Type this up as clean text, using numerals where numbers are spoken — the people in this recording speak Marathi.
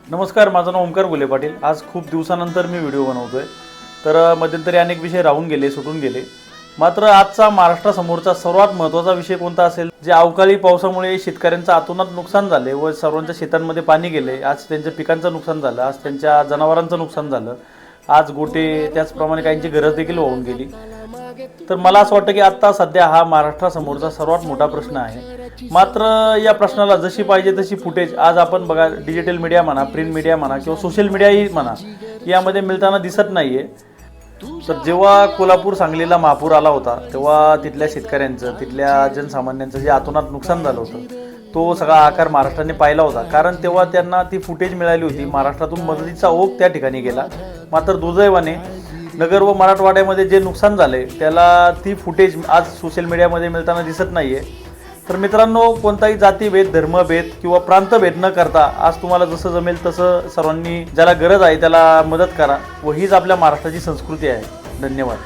नमस्कार, माझं नाव ओमकार गुले पाटील। आज खूप दिवसानंतर मी व्हिडिओ बनवतोय। तर मध्यंतरी अनेक विषय राहून गेले, सुटून गेले। मात्र आजचा महाराष्ट्रासमोरचा सर्वात महत्त्वाचा विषय कोणता असेल? जे अवकाळी पावसामुळे शेतकऱ्यांचं अतोनात नुकसान झाले व सर्वांच्या शेतांमध्ये पाणी गेले। आज त्यांच्या पिकांचं नुकसान झालं, आज त्यांच्या जनावरांचं नुकसान झालं, आज गोटे त्याचप्रमाणे काहींची घरं देखील वाहून गेली। तर मला असं वाटतं की आता सध्या हा महाराष्ट्रासमोरचा सर्वात मोठा प्रश्न आहे। मात्र या प्रश्नाला जशी पाहिजे तशी फुटेज आज आपण बघा, डिजिटल मीडिया म्हणा, प्रिंट मीडिया म्हणा किंवा सोशल मीडियाही म्हणा, यामध्ये मिळताना दिसत नाहीये। तर जेव्हा कोल्हापूर सांगलीला महापूर आला होता तेव्हा तिथल्या शेतकऱ्यांचं, तिथल्या जनसामान्यांचं जे अतोनात नुकसान झालं होतं, तो सगळा आकार महाराष्ट्राने पाहिला होता। कारण तेव्हा त्यांना ती फुटेज मिळाली होती, महाराष्ट्रातून मदतीचा ओघ त्या ठिकाणी गेला। मात्र दुर्दैवाने नगर व मराठवाड्यामध्ये जे नुकसान झाले त्याला ती फुटेज आज सोशल मीडियामध्ये मिळताना दिसत नाहीये। तर मित्रांनो, कोणताही जातीभेद, धर्मभेद किंवा प्रांतभेद न करता आज तुम्हाला जसं जमेल तसं सर्वांनी ज्याला गरज आहे त्याला मदत करा व हीच आपल्या महाराष्ट्राची संस्कृती आहे। धन्यवाद।